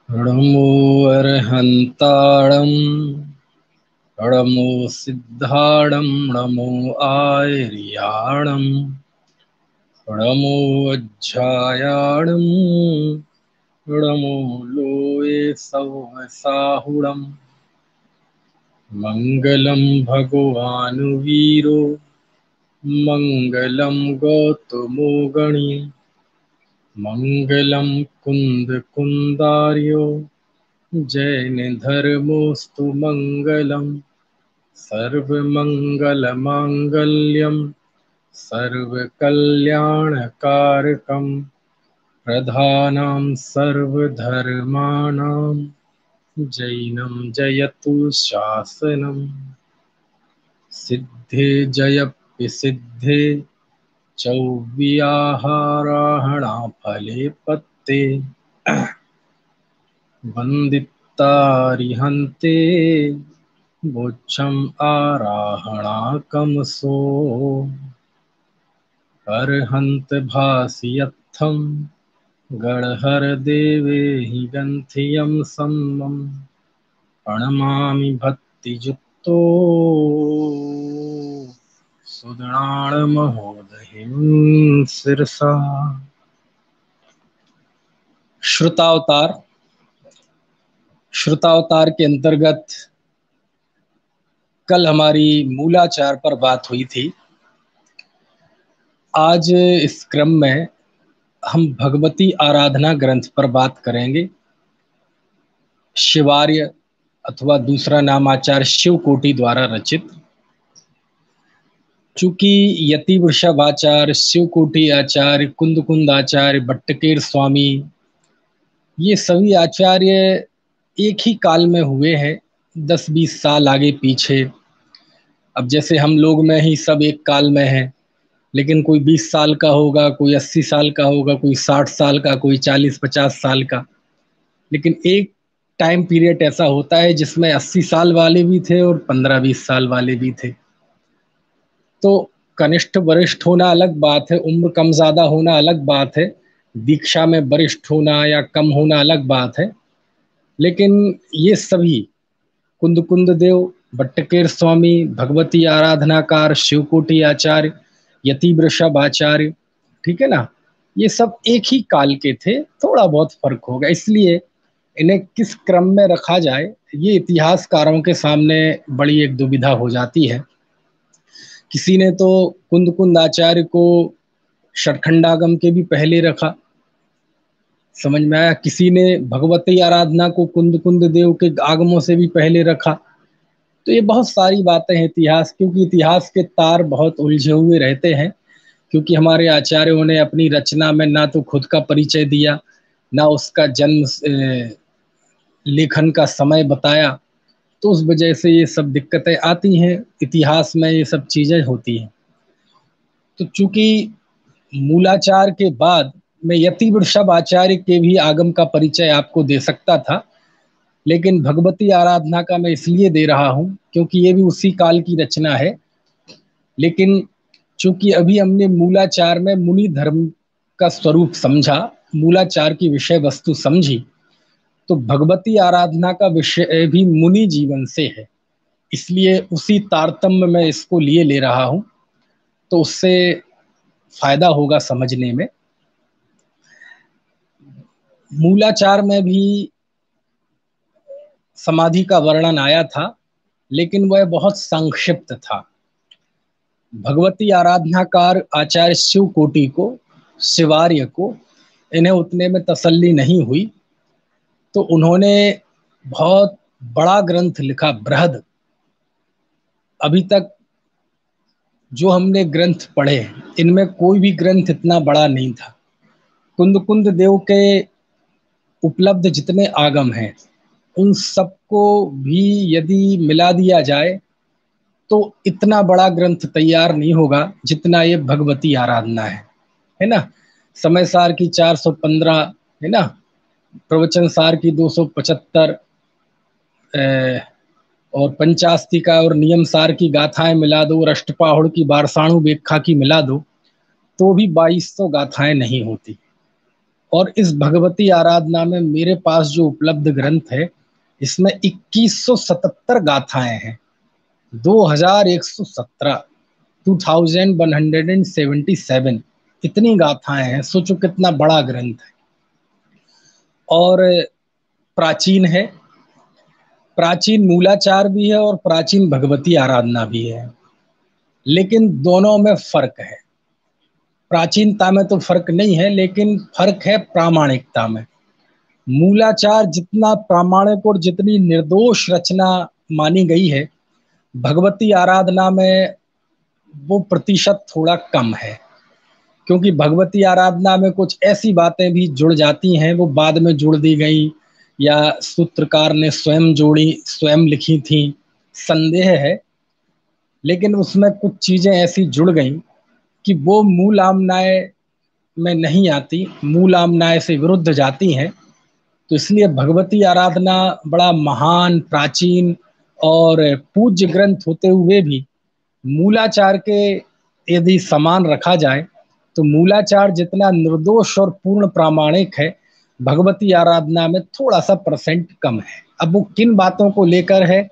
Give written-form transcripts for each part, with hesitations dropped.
नमो अर्हन्ताणं नमो सिद्धाणं नमो आर्याणं नमो वज्रायाणं नमो लोये सवसाहुणं मङ्गलं भगवान् वीरो मङ्गलं गौतमो गणी मङ्गलं कुन्दकुन्दार्यो जैनधर्मोऽस्तु मङ्गलम् सर्वमङ्गलमाङ्गल्यं सर्वकल्याणकारकं प्रधानं सर्वधर्माणां जैनं जयतु शासनं सिद्धे जयप्यसिद्धे चौव्याहाराहणाफले पत्ते वन्दितारिहन्ते मोक्षम् आराहणाकमसो अर्हन्त भासियत्थं गणहर देवे हि गन्थियं सम्मं प्रणमामि भक्तियुक्तो सुदृढामहोदयं शिरसा। श्रुतावतार के अंतर्गत कल हमारी मूलाचार पर बात हुई थी। आज इस क्रम में हम भगवती आराधना ग्रंथ पर बात करेंगे। शिवार्य अथवा दूसरा नाम आचार्य शिवकोटि द्वारा रचित। चूंकि यति वृषभ आचार्य, शिवकोटि आचार्य, कुंद आचार्य, भट्टकेर स्वामी, ये सभी आचार्य एक ही काल में हुए हैं, 10-20 साल आगे पीछे। अब जैसे हम लोग में ही सब एक काल में हैं, लेकिन कोई 20 साल का होगा, कोई 80 साल का होगा, कोई 60 साल का, कोई 40-50 साल का। लेकिन एक टाइम पीरियड ऐसा होता है जिसमें 80 साल वाले भी थे और 15-20 साल वाले भी थे। तो कनिष्ठ वरिष्ठ होना अलग बात है, उम्र कम ज़्यादा होना अलग बात है, दीक्षा में वरिष्ठ होना या कम होना अलग बात है। लेकिन ये सभी कुंद देव, भट्टकेर स्वामी, भगवती आराधनाकार, शिवकोटि आचार्य, यति वृषभ आचार्य, ठीक है ना, ये सब एक ही काल के थे। थोड़ा बहुत फर्क होगा, इसलिए इन्हें किस क्रम में रखा जाए ये इतिहासकारों के सामने बड़ी एक दुविधा हो जाती है। किसी ने तो कुंद आचार्य को षटखंडागम के भी पहले रखा, समझ में आया। किसी ने भगवती आराधना को कुंद देव के आगमों से भी पहले रखा। तो ये बहुत सारी बातें हैं इतिहास, क्योंकि इतिहास के तार बहुत उलझे हुए रहते हैं। क्योंकि हमारे आचार्यों ने अपनी रचना में ना तो खुद का परिचय दिया, ना उसका जन्म लेखन का समय बताया, तो उस वजह से ये सब दिक्कतें आती हैं, इतिहास में ये सब चीज़ें होती हैं। तो चूंकि मूलाचार के बाद मैं यति वृषभ आचार्य के भी आगम का परिचय आपको दे सकता था, लेकिन भगवती आराधना का मैं इसलिए दे रहा हूँ क्योंकि ये भी उसी काल की रचना है। लेकिन चूंकि अभी हमने मूलाचार में मुनि धर्म का स्वरूप समझा, मूलाचार की विषय वस्तु समझी, तो भगवती आराधना का विषय भी मुनि जीवन से है, इसलिए उसी तारतम्य में इसको लिए ले रहा हूँ, तो उससे फायदा होगा समझने में। मूलाचार में भी समाधि का वर्णन आया था, लेकिन वह बहुत संक्षिप्त था। भगवती आराधनाकार आचार्य शिवकोटि को, शिवार्य को, इन्हें उतने में तसल्ली नहीं हुई, तो उन्होंने बहुत बड़ा ग्रंथ लिखा, बृहद। अभी तक जो हमने ग्रंथ पढ़े, इनमें कोई भी ग्रंथ इतना बड़ा नहीं था। कुंद देव के उपलब्ध जितने आगम हैं, उन सबको भी यदि मिला दिया जाए तो इतना बड़ा ग्रंथ तैयार नहीं होगा जितना ये भगवती आराधना है ना। समय सार की 415, है ना, प्रवचन सार की 275, और पंचास्तिका और नियम सार की गाथाएं मिला दो, और अष्टपाहुड़ की बारसाणु व्याख्या की मिला दो, तो भी 2200 गाथाएं नहीं होती। और इस भगवती आराधना में मेरे पास जो उपलब्ध ग्रंथ है, इसमें 2177 गाथाएं हैं। 2117, 2177 इतनी गाथाएं हैं। सोचो कितना बड़ा ग्रंथ है और प्राचीन है। प्राचीन मूलाचार भी है और प्राचीन भगवती आराधना भी है, लेकिन दोनों में फर्क है। प्राचीनता में तो फर्क नहीं है, लेकिन फर्क है प्रामाणिकता में। मूलाचार जितना प्रामाणिक और जितनी निर्दोष रचना मानी गई है, भगवती आराधना में वो प्रतिशत थोड़ा कम है, क्योंकि भगवती आराधना में कुछ ऐसी बातें भी जुड़ जाती हैं, वो बाद में जुड़ दी गई या सूत्रकार ने स्वयं जोड़ी, स्वयं लिखी थी, संदेह है। लेकिन उसमें कुछ चीजें ऐसी जुड़ गई कि वो मूल आमनाय में नहीं आती, मूल आमनाय से विरुद्ध जाती हैं। तो इसलिए भगवती आराधना बड़ा महान, प्राचीन और पूज्य ग्रंथ होते हुए भी मूलाचार के यदि समान रखा जाए तो मूलाचार जितना निर्दोष और पूर्ण प्रामाणिक है, भगवती आराधना में थोड़ा सा परसेंट कम है। अब वो किन बातों को लेकर है,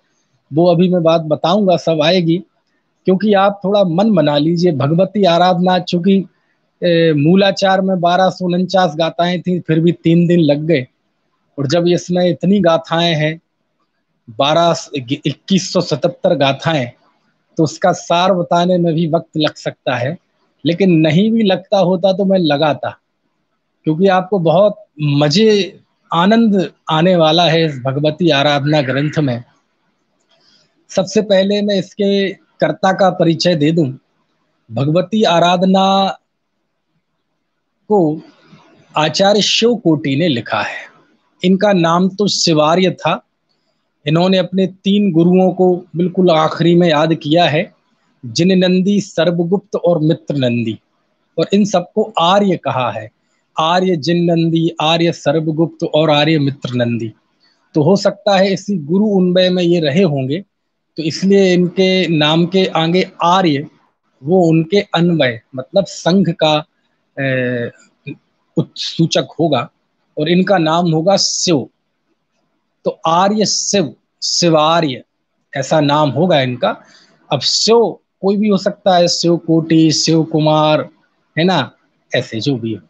वो अभी मैं बात बताऊंगा, सब आएगी। क्योंकि आप थोड़ा मन बना लीजिए, भगवती आराधना चूंकि मूलाचार में 1249 गाथाएं थी, फिर भी 3 दिन लग गए। और जब इसमें इतनी गाथाएं हैं, 2177 गाथाएं, तो उसका सार बताने में भी वक्त लग सकता है। लेकिन नहीं भी लगता होता तो मैं लगाता, क्योंकि आपको बहुत मजे, आनंद आने वाला है इस भगवती आराधना ग्रंथ में। सबसे पहले मैं इसके कर्ता का परिचय दे दूं। भगवती आराधना को आचार्य शिव कोटि ने लिखा है। इनका नाम तो शिवार्य था। इन्होंने अपने 3 गुरुओं को बिल्कुल आखिरी में याद किया है, जिन नंदी, सर्वगुप्त और मित्र नंदी, और इन सबको आर्य कहा है। आर्य जिन नंदी, आर्य सर्वगुप्त और आर्य मित्र नंदी। तो हो सकता है इसी गुरु उन्वय में ये रहे होंगे, तो इसलिए इनके नाम के आगे आर्य, वो उनके अन्वय मतलब संघ का सूचक होगा, और इनका नाम होगा शिव। तो आर्य शिव, शिवार्य, ऐसा नाम होगा इनका। अब शिव कोई भी हो सकता है, शिव कोटि, शिव कुमार, है ना, ऐसे जो भी हो।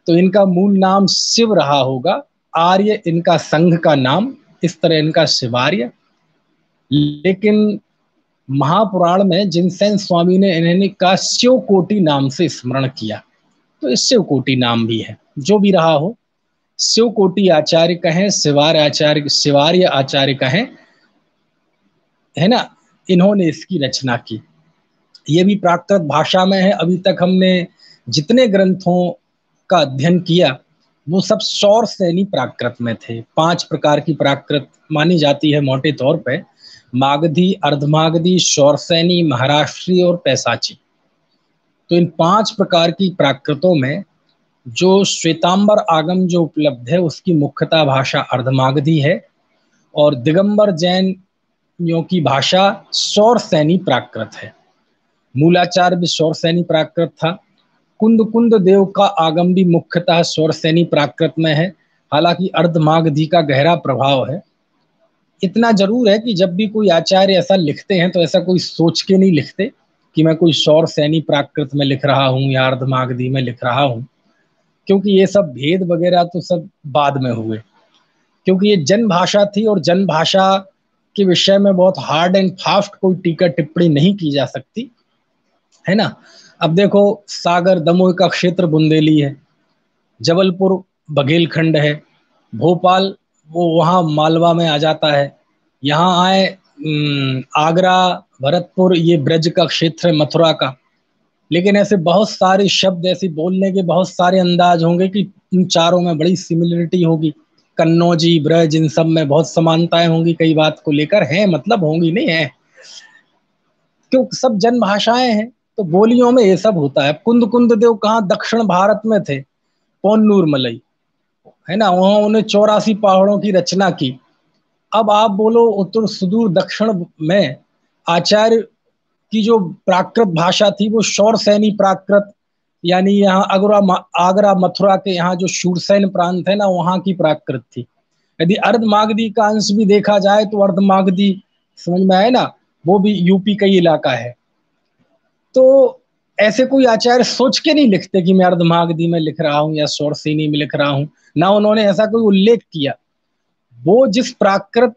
तो इनका मूल नाम शिव रहा होगा, आर्य इनका संघ का नाम, इस तरह इनका शिवार्य। लेकिन महापुराण में जिनसेन स्वामी ने इन्हें का शिव कोटि नाम से स्मरण किया, तो इस शिव कोटि नाम भी है। जो भी रहा हो, शिव कोटि आचार्य कहें, शिवार्य आचार्य कहें, है ना, इन्होंने इसकी रचना की। ये भी प्राकृत भाषा में है। अभी तक हमने जितने ग्रंथों का अध्ययन किया, वो सब सौर सैनी प्राकृत में थे। 5 प्रकार की प्राकृत मानी जाती है मोटे तौर पे: मागधी, अर्धमागधी, सौरसैनी, महाराष्ट्री और पैसाची। तो इन 5 प्रकार की प्राकृतों में जो श्वेतांबर आगम जो उपलब्ध है, उसकी मुख्यतः भाषा अर्धमागधी है, और दिगंबर जैनियों की भाषा सौरसैनी प्राकृत है। मूलाचार भी सौरसैनी प्राकृत था। कुंद कुंद देव का आगम भी मुख्यतः सौरसैनी प्राकृत में है, हालांकि अर्धमागधी का गहरा प्रभाव है। इतना जरूर है कि जब भी कोई आचार्य ऐसा लिखते हैं, तो ऐसा कोई सोच के नहीं लिखते कि मैं कोई सौरसैनी प्राकृत में लिख रहा हूँ या अर्धमागधी में लिख रहा हूँ, क्योंकि ये सब भेद वगैरह तो सब बाद में हुए। क्योंकि ये जन भाषा थी, और जन भाषा के विषय में बहुत हार्ड एंड फास्ट कोई टीका टिप्पणी नहीं की जा सकती, है ना। अब देखो, सागर दमोह का क्षेत्र बुंदेली है, जबलपुर बघेलखंड है, भोपाल वो वहाँ मालवा में आ जाता है, यहाँ आए आगरा, भरतपुर, ये ब्रज का क्षेत्र है, मथुरा का। लेकिन ऐसे बहुत सारे शब्द, ऐसे बोलने के बहुत सारे अंदाज होंगे कि इन चारों में बड़ी सिमिलरिटी होगी। कन्नौजी, ब्रज, इन सब में बहुत समानताएं होंगी, कई बात को लेकर हैं, मतलब होंगी नहीं है, क्यों, सब जन भाषाएं हैं, तो बोलियों में ये सब होता है। कुंद कुंद देव कहाँ, दक्षिण भारत में थे, पोन्नूर मलई, है ना, वहां उन्हें 84 पहाड़ों की रचना की। अब आप बोलो उत्तर सुदूर दक्षिण में आचार्य की जो प्राकृत भाषा थी, वो सौरसैनी प्राकृत यानी यहाँ आगरा मथुरा के यहाँ जो शूरसेन प्रांत है ना, वहां की प्राकृत थी। यदि अर्धमागधी का अंश भी देखा जाए तो अर्धमागधी, समझ में आए ना, वो भी यूपी का ही इलाका है। तो ऐसे कोई आचार्य सोच के नहीं लिखते कि मैं अर्धमागधी में लिख रहा हूँ या शौरसेनी में लिख रहा हूँ, ना उन्होंने ऐसा कोई उल्लेख किया। वो जिस प्राकृत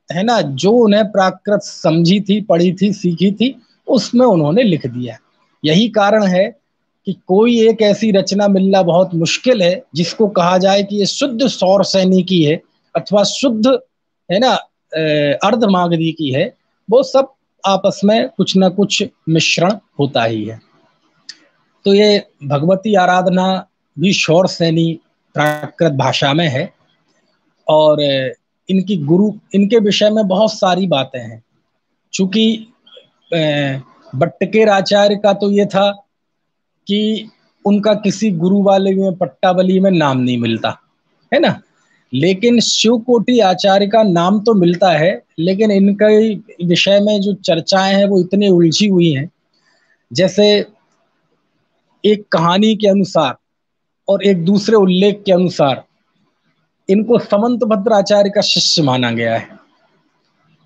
है ना, जो उन्हें प्राकृत समझी थी, पढ़ी थी, सीखी थी, उसमें उन्होंने लिख दिया। यही कारण है कि कोई एक ऐसी रचना मिलना बहुत मुश्किल है जिसको कहा जाए कि ये शुद्ध शौरसेनी की है अथवा शुद्ध है ना अर्धमागधी की है। वो सब आपस में कुछ ना कुछ मिश्रण होता ही है। तो ये भगवती आराधना भी शौरसेनी प्राकृत भाषा में है। और इनके विषय में बहुत सारी बातें हैं। चूंकि बट्टकेर आचार्य का तो ये था कि उनका किसी गुरुवाली में, पट्टावली में नाम नहीं मिलता है ना, लेकिन शिवकोटि आचार्य का नाम तो मिलता है। लेकिन इनके विषय में जो चर्चाएं हैं वो इतनी उलझी हुई हैं। जैसे एक कहानी के अनुसार और एक दूसरे उल्लेख के अनुसार इनको समंतभद्र आचार्य का शिष्य माना गया है,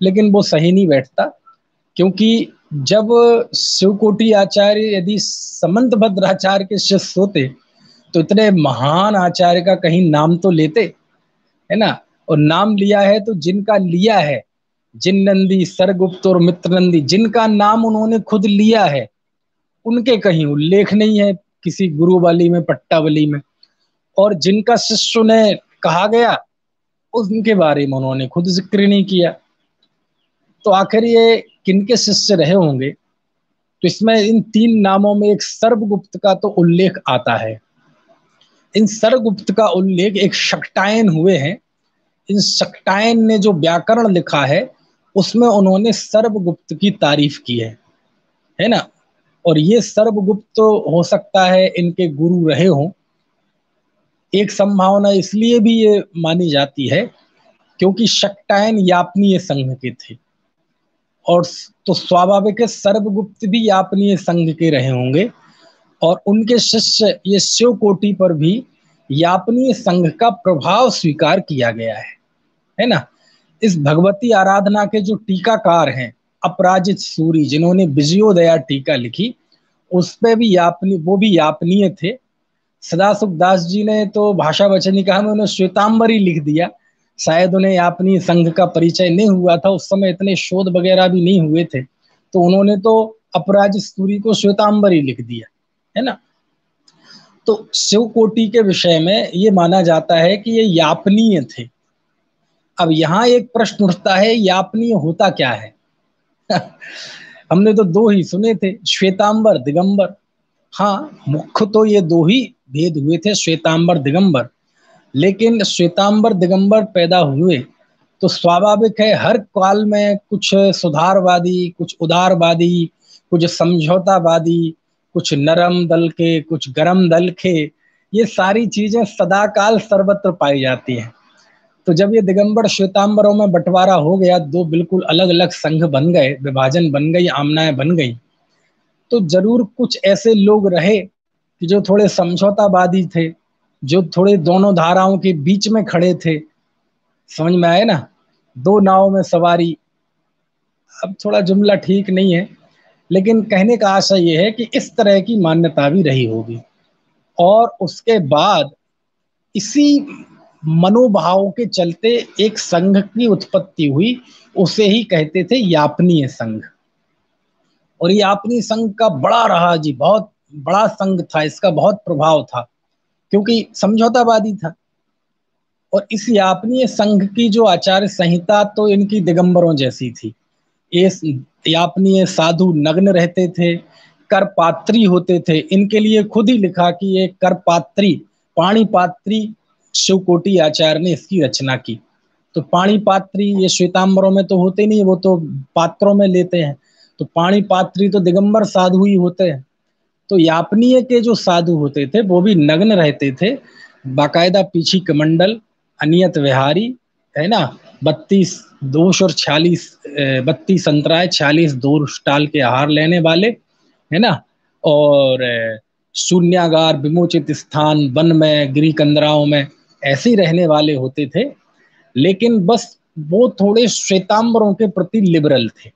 लेकिन वो सही नहीं बैठता। क्योंकि जब शिवकोटि आचार्य यदि समंतभद्र आचार्य के शिष्य होते तो इतने महान आचार्य का कहीं नाम तो लेते, है ना। और नाम लिया है तो जिनका लिया है, जिन नंदी, सरगुप्त और मित्रनंदी, जिनका नाम उन्होंने खुद लिया है, उनके कहीं उल्लेख नहीं है किसी गुरुवाली में, पट्टावली में। और जिनका शिष्य ने कहा गया उनके बारे में उन्होंने खुद जिक्र नहीं किया। तो आखिर ये किनके शिष्य रहे होंगे? तो इसमें इन तीन नामों में एक सर्वगुप्त का तो उल्लेख आता है। इन सर्वगुप्त का उल्लेख एक शक्टायन हुए हैं। इन शक्टायन ने जो व्याकरण लिखा है उसमें उन्होंने सर्वगुप्त की तारीफ की है ना। और ये सर्वगुप्त तो हो सकता है इनके गुरु रहे हों। एक संभावना इसलिए भी ये मानी जाती है क्योंकि शक्टायन यापनीय संघ के थे, और तो स्वाभाविक है सर्वगुप्त भी यापनीय संघ के रहे होंगे। और उनके शिष्य ये शिवकोटि पर भी यापनीय संघ का प्रभाव स्वीकार किया गया है ना। इस भगवती आराधना के जो टीकाकार हैं अपराजित सूरी, जिन्होंने विजयोदया टीका लिखी, उस पे भी वो भी यापनीय थे। सदाशिव दास जी ने तो भाषा वचनिका में उन्हें श्वेतांबरी लिख दिया। शायद उन्हें यापनीय संघ का परिचय नहीं हुआ था, उस समय इतने शोध वगैरह भी नहीं हुए थे, तो उन्होंने तो अपराजित सूरी को श्वेतांबरी लिख दिया, है ना। तो शिवकोटि के विषय में ये माना जाता है कि ये यापनीय थे। अब यहाँ एक प्रश्न उठता है, यापनीय होता क्या है? हमने तो दो ही सुने थे, श्वेतांबर, दिगंबर। हाँ, मुख्य तो ये दो ही भेद हुए थे, श्वेतांबर, दिगंबर। लेकिन श्वेतांबर दिगंबर पैदा हुए तो स्वाभाविक है हर काल में कुछ सुधारवादी, कुछ उदारवादी, कुछ समझौतावादी, कुछ नरम दल के, कुछ गरम दल के, ये सारी चीजें सदाकाल सर्वत्र पाई जाती हैं। तो जब ये दिगंबर श्वेतांबरों में बंटवारा हो गया, दो बिल्कुल अलग अलग संघ बन गए, विभाजन बन गई, आमनाएं बन गई, तो जरूर कुछ ऐसे लोग रहे कि जो थोड़े समझौतावादी थे, जो थोड़े दोनों धाराओं के बीच में खड़े थे। समझ में आए ना, दो नाव में सवारी। अब थोड़ा जुमला ठीक नहीं है, लेकिन कहने का आशय यह है कि इस तरह की मान्यता भी रही होगी। और उसके बाद इसी मनोभाव के चलते एक संघ की उत्पत्ति हुई, उसे ही कहते थे यापनीय संघ। और ये यापनीय संघ का बड़ा रहा जी, बहुत बड़ा संघ था, इसका बहुत प्रभाव था क्योंकि समझौतावादी था। और इस यापनीय संघ की जो आचार्य संहिता तो इनकी दिगंबरों जैसी थी। ये यापनीय साधु नग्न रहते थे, करपात्री होते थे। इनके लिए खुद ही लिखा कि ये करपात्री, पाणिपात्री शिवकोटि आचार्य ने इसकी रचना की। तो पाणिपात्री ये श्वेतांबरों में तो होते नहीं, वो तो पात्रों में लेते हैं। तो पाणिपात्री तो दिगंबर साधु ही होते हैं। तो यापनीय के जो साधु होते थे वो भी नग्न रहते थे, बाकायदा पीछी कमंडल, अनियत विहारी, है ना, 32 दोष और 46 32 अंतराय 46 दोष टाल के आहार लेने वाले, है ना। और शून्यागार, विमोचित स्थान, वन में, गिरी कंदराओं में ऐसे ही रहने वाले होते थे। लेकिन बस वो थोड़े श्वेतांबरों के प्रति लिबरल थे,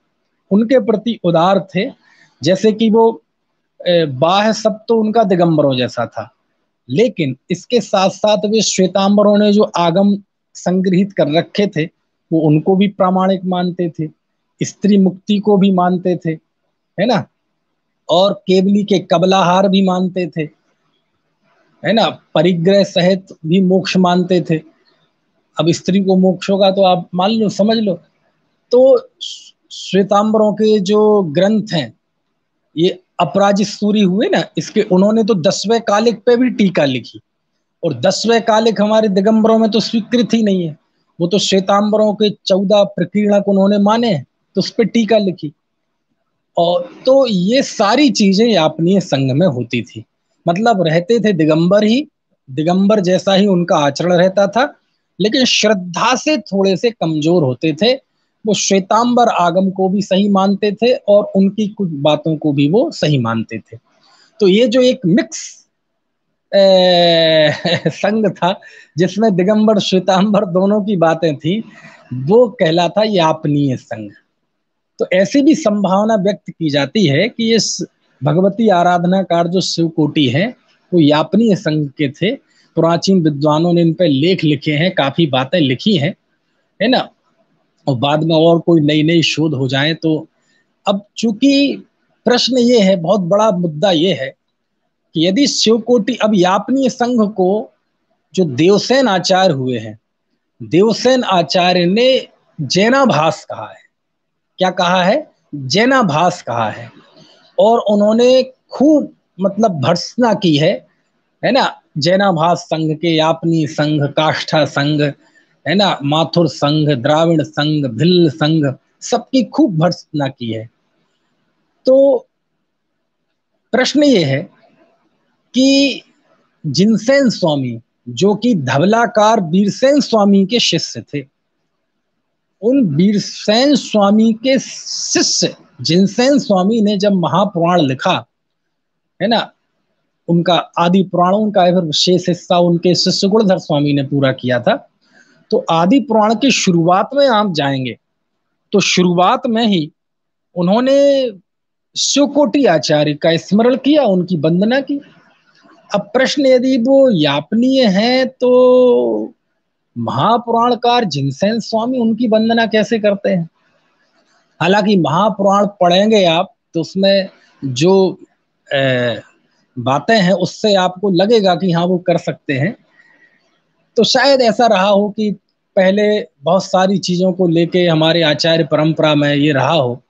उनके प्रति उदार थे। जैसे कि वो बाह्य सब तो उनका दिगंबरों जैसा था, लेकिन इसके साथ साथ वे श्वेतांबरों ने जो आगम संग्रहित कर रखे थे वो उनको भी प्रामाणिक मानते थे, स्त्री मुक्ति को भी मानते थे, है ना, और केवली के कबलाहार भी मानते थे, है ना, परिग्रह सहित भी मोक्ष मानते थे। अब स्त्री को मोक्ष होगा तो आप मान लो, समझ लो। तो श्वेतांबरों के जो ग्रंथ हैं, ये अपराजित सूरी हुए ना, इसके उन्होंने तो 10वें कालिक पे भी टीका लिखी, और 10वें कालिक हमारे दिगंबरों में तो स्वीकृत ही नहीं है। वो तो श्वेतांबरों के 14 प्रकीर्णक उन्होंने माने, तो उस पर टीका लिखी। और तो ये सारी चीजें यापनीय संघ में होती थी, मतलब रहते थे दिगंबर ही, दिगंबर जैसा ही उनका आचरण रहता था, लेकिन श्रद्धा से थोड़े से कमजोर होते थे। वो श्वेतांबर आगम को भी सही मानते थे और उनकी कुछ बातों को भी वो सही मानते थे। तो ये जो एक मिक्स संघ था जिसमें दिगंबर श्वेतांबर दोनों की बातें थी, वो कहलाता यापनीय संघ। तो ऐसी भी संभावना व्यक्त की जाती है कि इस भगवती आराधनाकार जो शिवकोटि है वो यापनीय संघ के थे। प्राचीन विद्वानों ने इन पर लेख लिखे हैं, काफी बातें लिखी हैं, है ना, और बाद में और कोई नई नई शोध हो जाए तो। अब चूंकि प्रश्न ये है, बहुत बड़ा मुद्दा ये है कि यदि शिवकोटि, अब यापनीय संघ को जो देवसेन आचार्य हुए हैं, देवसेन आचार्य ने जैनाभास कहा है। क्या कहा है? जैनाभास कहा है। और उन्होंने खूब मतलब भर्त्सना की है ना, जैनाभास संघ के, यापनी संघ, काष्ठा संघ, है ना, माथुर संघ, द्राविड़ संघ, भिल्ल संघ, सबकी खूब भर्त्सना की है। तो प्रश्न ये है कि जिनसेन स्वामी, जो कि धवलाकार वीरसेन स्वामी के शिष्य थे, उन वीरसेन स्वामी के शिष्य जिनसेन स्वामी ने जब महापुराण लिखा, है ना, उनका आदि पुराणों का फिर शेष हिस्सा उनके शिष्य गुणधर स्वामी ने पूरा किया था। तो आदि पुराण की शुरुआत में आप जाएंगे तो शुरुआत में ही उन्होंने शिवकोटि आचार्य का स्मरण किया, उनकी वंदना की। अब प्रश्न, यदि वो यापनीय है तो महापुराणकार जिनसेन स्वामी उनकी वंदना कैसे करते हैं? हालांकि महापुराण पढ़ेंगे आप तो उसमें जो बातें हैं उससे आपको लगेगा कि हाँ वो कर सकते हैं। तो शायद ऐसा रहा हो कि पहले बहुत सारी चीजों को लेके हमारे आचार्य परंपरा में ये रहा हो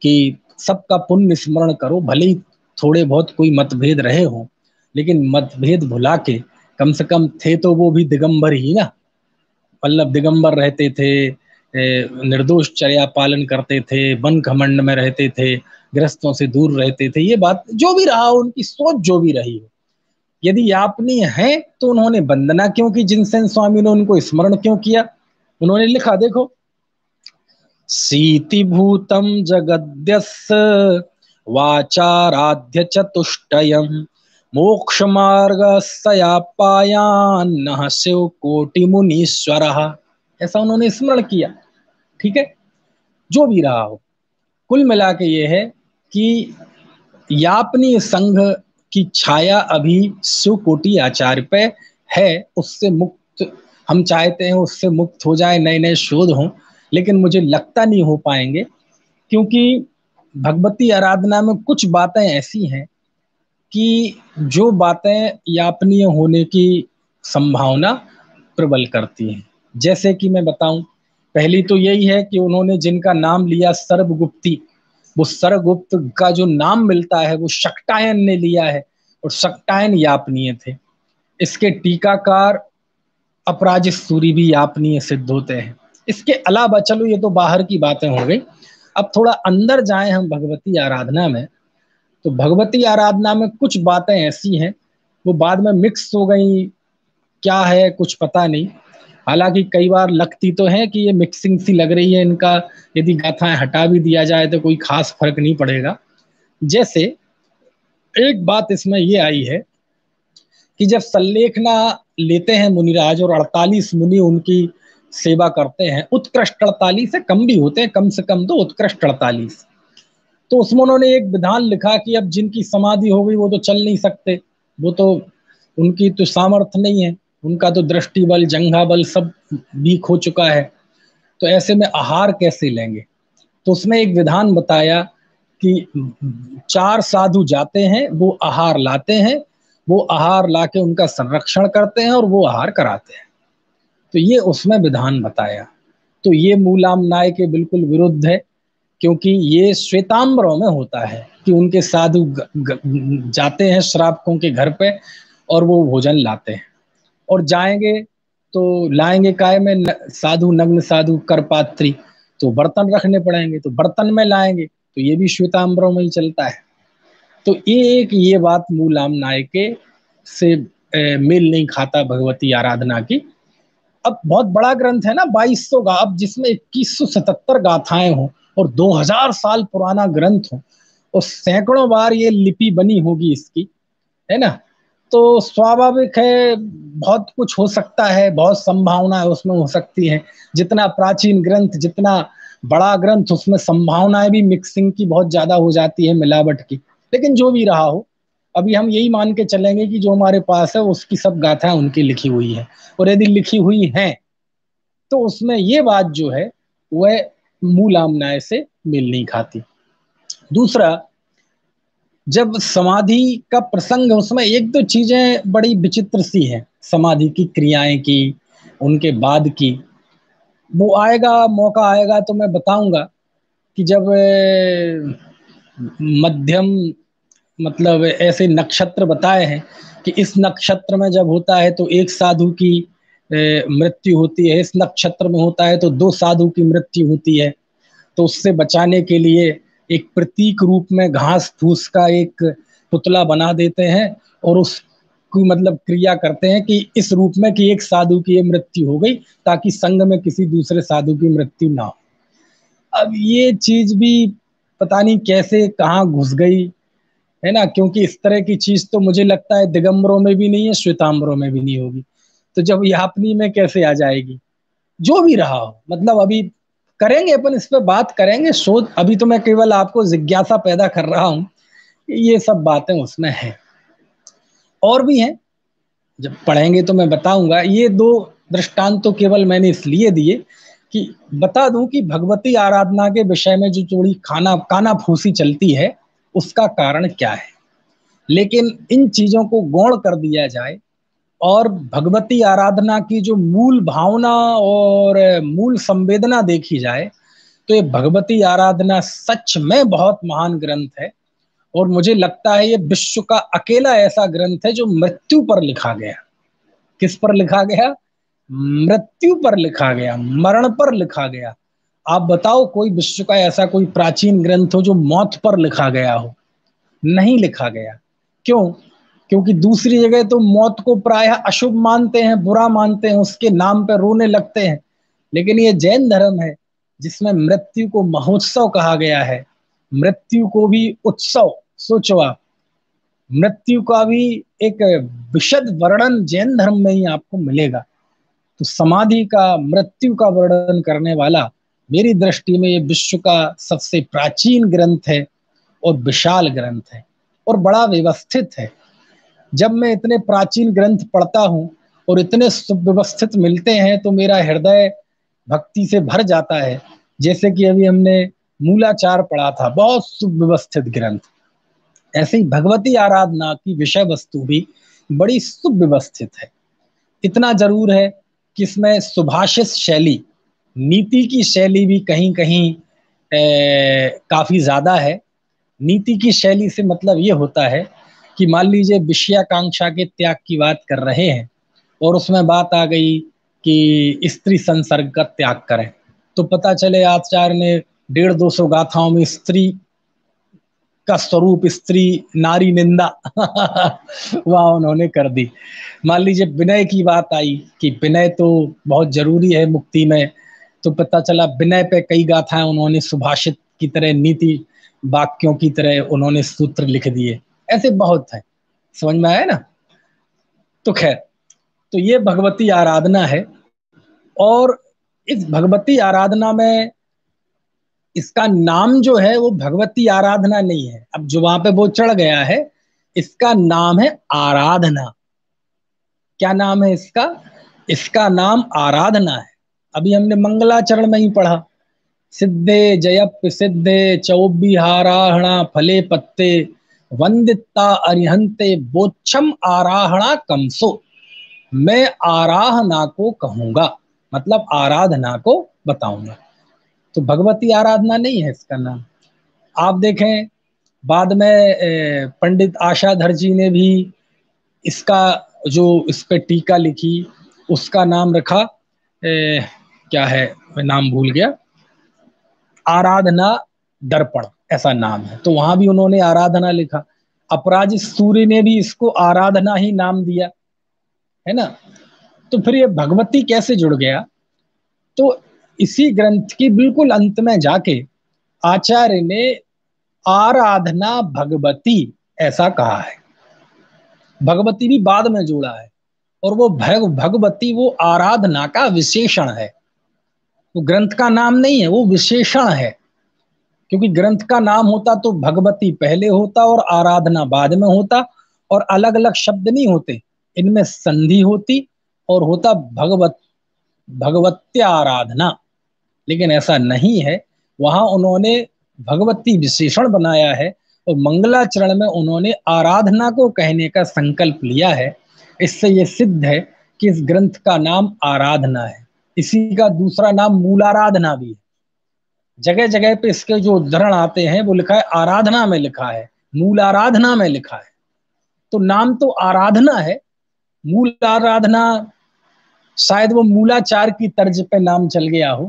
कि सबका पुण्य स्मरण करो, भले ही थोड़े बहुत कोई मतभेद रहे हो, लेकिन मतभेद भुला के कम से कम थे तो वो भी दिगंबर ही ना, मतलब दिगंबर रहते थे, निर्दोष चर्या पालन करते थे, वन घमंड में रहते थे, गृहस्थों से दूर रहते थे। ये बात जो भी रहा हो, उनकी सोच जो भी रही हो, यदि यापनी है तो उन्होंने वंदना क्यों की? जिनसेन स्वामी ने उनको स्मरण क्यों किया? उन्होंने लिखा, देखो, सीति भूतम जगद्यस्य वाचाराध्य चतुष्टयम मोक्ष मार्ग सयापायान शिव कोटि मुनीश्वर, ऐसा उन्होंने स्मरण किया। ठीक है, जो भी रहा हो, कुल मिला के ये है कि यापनीय संघ की छाया अभी शिवकोटि आचार्य पे है। उससे मुक्त हम चाहते हैं, उससे मुक्त हो जाए, नए नए शोध हों, लेकिन मुझे लगता नहीं हो पाएंगे, क्योंकि भगवती आराधना में कुछ बातें ऐसी हैं कि जो बातें यापनीय होने की संभावना प्रबल करती हैं। जैसे कि मैं बताऊं, पहली तो यही है कि उन्होंने जिनका नाम लिया सर्वगुप्ती, वो सर्वगुप्त का जो नाम मिलता है वो शक्टायन ने लिया है, और शक्टायन यापनीय थे। इसके टीकाकार अपराजित सूरी भी यापनीय सिद्ध होते हैं। इसके अलावा, चलो ये तो बाहर की बातें हो गई, अब थोड़ा अंदर जाएं हम भगवती आराधना में। तो भगवती आराधना में कुछ बातें ऐसी हैं, वो बाद में मिक्स हो गई, क्या है कुछ पता नहीं। हालांकि कई बार लगती तो है कि ये मिक्सिंग सी लग रही है इनका, यदि गाथाएं हटा भी दिया जाए तो कोई खास फर्क नहीं पड़ेगा। जैसे एक बात इसमें ये आई है कि जब सल्लेखना लेते हैं मुनिराज और 48 मुनि उनकी सेवा करते हैं, उत्कृष्ट 48 से कम भी होते हैं, कम से कम तो उत्कृष्ट 48, तो उसमें उन्होंने एक विधान लिखा कि अब जिनकी समाधि हो गई वो तो चल नहीं सकते, वो तो उनकी तो सामर्थ्य नहीं है, उनका तो दृष्टि बल जंघा बल सब वीक हो चुका है, तो ऐसे में आहार कैसे लेंगे। तो उसमें एक विधान बताया कि 4 साधु जाते हैं, वो आहार लाते हैं, वो आहार लाके उनका संरक्षण करते हैं और वो आहार कराते हैं। तो ये उसमें विधान बताया। तो ये मूलामनाय के बिल्कुल विरुद्ध है, क्योंकि ये श्वेतांबरों में होता है कि उनके साधु जाते हैं श्रावकों के घर पे और वो भोजन लाते हैं, और जाएंगे तो लाएंगे काय में, साधु नग्न साधु करपात्री, तो बर्तन रखने पड़ेंगे, तो बर्तन में लाएंगे, तो ये भी श्वेतांबरों में ही चलता है। तो एक ये बात मूलाम नायके से मेल नहीं खाता भगवती आराधना की। अब बहुत बड़ा ग्रंथ है ना, 2200 गा, अब जिसमें 2177 गाथाएं हों और 2000 साल पुराना ग्रंथ हो और सैकड़ों बार ये लिपि बनी होगी इसकी, है ना, तो स्वाभाविक है बहुत कुछ हो सकता है, बहुत संभावनाएं उसमें हो सकती हैं। जितना प्राचीन ग्रंथ, जितना बड़ा ग्रंथ, उसमें संभावनाएं भी मिक्सिंग की बहुत ज्यादा हो जाती है, मिलावट की। लेकिन जो भी रहा हो, अभी हम यही मान के चलेंगे कि जो हमारे पास है उसकी सब गाथाएं उनकी लिखी हुई है, और यदि लिखी हुई हैं तो उसमें ये बात जो है वह मूल आमनाय से मेल नहीं खाती। दूसरा, जब समाधि का प्रसंग, उसमें एक दो चीजें बड़ी विचित्र सी हैं, समाधि की क्रियाएं की, उनके बाद की, वो आएगा, मौका आएगा तो मैं बताऊंगा कि जब मध्यम, मतलब ऐसे नक्षत्र बताए हैं कि इस नक्षत्र में जब होता है तो एक साधु की मृत्यु होती है, इस नक्षत्र में होता है तो 2 साधु की मृत्यु होती है, तो उससे बचाने के लिए एक प्रतीक रूप में घास फूस का एक पुतला बना देते हैं और उसकी मतलब क्रिया करते हैं कि इस रूप में कि एक साधु की ये मृत्यु हो गई, ताकि संघ में किसी दूसरे साधु की मृत्यु ना हो। अब ये चीज भी पता नहीं कैसे कहाँ घुस गई, है ना, क्योंकि इस तरह की चीज तो मुझे लगता है दिगंबरों में भी नहीं है, श्वेतांबरों में भी नहीं होगी, तो जब यापनी में कैसे आ जाएगी। जो भी रहा हो, मतलब अभी करेंगे अपन इस पे बात करेंगे, शोध, अभी तो मैं केवल आपको जिज्ञासा पैदा कर रहा हूं कि ये सब बातें उसमें हैं, और भी हैं, जब पढ़ेंगे तो मैं बताऊंगा। ये 2 दृष्टांत तो केवल मैंने इसलिए दिए कि बता दूं कि भगवती आराधना के विषय में जो थोड़ी खाना काना फूसी चलती है उसका कारण क्या है, लेकिन इन चीजों को गौण कर दिया जाए और भगवती आराधना की जो मूल भावना और मूल संवेदना देखी जाए, तो ये भगवती आराधना सच में बहुत महान ग्रंथ है। और मुझे लगता है ये विश्व का अकेला ऐसा ग्रंथ है जो मृत्यु पर लिखा गया। किस पर लिखा गया? मृत्यु पर लिखा गया, मरण पर लिखा गया। आप बताओ कोई विश्व का ऐसा कोई प्राचीन ग्रंथ हो जो मौत पर लिखा गया हो? नहीं लिखा गया। क्यों? क्योंकि दूसरी जगह तो मौत को प्रायः अशुभ मानते हैं, बुरा मानते हैं, उसके नाम पर रोने लगते हैं, लेकिन ये जैन धर्म है जिसमें मृत्यु को महोत्सव कहा गया है, मृत्यु को भी उत्सव। सोचो आप, मृत्यु का भी एक विशद वर्णन जैन धर्म में ही आपको मिलेगा। तो समाधि का, मृत्यु का वर्णन करने वाला मेरी दृष्टि में ये विश्व का सबसे प्राचीन ग्रंथ है और विशाल ग्रंथ है और बड़ा व्यवस्थित है। जब मैं इतने प्राचीन ग्रंथ पढ़ता हूँ और इतने सुव्यवस्थित मिलते हैं तो मेरा हृदय भक्ति से भर जाता है। जैसे कि अभी हमने मूलाचार पढ़ा था, बहुत सुव्यवस्थित ग्रंथ। ऐसे ही भगवती आराधना की विषय वस्तु भी बड़ी सुव्यवस्थित है। इतना जरूर है कि इसमें सुभाषित शैली, नीति की शैली भी कहीं कहीं काफी ज्यादा है। नीति की शैली से मतलब ये होता है कि मान लीजिए विषयाकांक्षा के त्याग की बात कर रहे हैं और उसमें बात आ गई कि स्त्री संसर्ग का त्याग करें, तो पता चले आचार्य ने 150-200 गाथाओं में स्त्री का स्वरूप, स्त्री नारी निंदा वहां उन्होंने कर दी। मान लीजिए विनय की बात आई कि विनय तो बहुत जरूरी है मुक्ति में, तो पता चला विनय पे कई गाथाएं उन्होंने सुभाषित की तरह, नीति वाक्यों की तरह उन्होंने सूत्र लिख दिए। ऐसे बहुत है, समझ में आया ना। तो खैर, तो ये भगवती आराधना है। और इस भगवती आराधना में इसका नाम जो है वो भगवती आराधना नहीं है। अब जो वहां पे वो चढ़ गया है, इसका नाम है आराधना। क्या नाम है इसका? इसका नाम आराधना है। अभी हमने मंगलाचरण में ही पढ़ा, सिद्धे जयप सिद्धे चौबिहाराहणा फले पत्ते वंदिता अरिहंते बोच्छम आराहणा कमसो। मैं आराधना को कहूंगा, मतलब आराधना को बताऊंगा। तो भगवती आराधना नहीं है इसका नाम। आप देखें, बाद में पंडित आशाधर जी ने भी इसका, जो इस पे टीका लिखी, उसका नाम रखा, क्या है, मैं नाम भूल गया, आराधना दर्पण ऐसा नाम है। तो वहां भी उन्होंने आराधना लिखा। अपराजित सूर्य ने भी इसको आराधना ही नाम दिया, है ना। तो फिर ये भगवती कैसे जुड़ गया? तो इसी ग्रंथ की बिल्कुल अंत में जाके आचार्य ने आराधना भगवती ऐसा कहा है। भगवती भी बाद में जोड़ा है, और वो भगवती वो आराधना का विशेषण है, वो ग्रंथ का नाम नहीं है, वो विशेषण है। क्योंकि ग्रंथ का नाम होता तो भगवती पहले होता और आराधना बाद में होता, और अलग अलग शब्द नहीं होते, इनमें संधि होती और होता भगवत्या आराधना। लेकिन ऐसा नहीं है, वहां उन्होंने भगवती विशेषण बनाया है, और मंगलाचरण में उन्होंने आराधना को कहने का संकल्प लिया है। इससे यह सिद्ध है कि इस ग्रंथ का नाम आराधना है। इसी का दूसरा नाम मूलाराधना भी है। जगह जगह पे इसके जो उद्धरण आते हैं वो लिखा है आराधना में लिखा है, मूल आराधना में लिखा है। तो नाम तो आराधना है, मूल आराधना शायद वो मूलाचार की तर्ज पे नाम चल गया हो,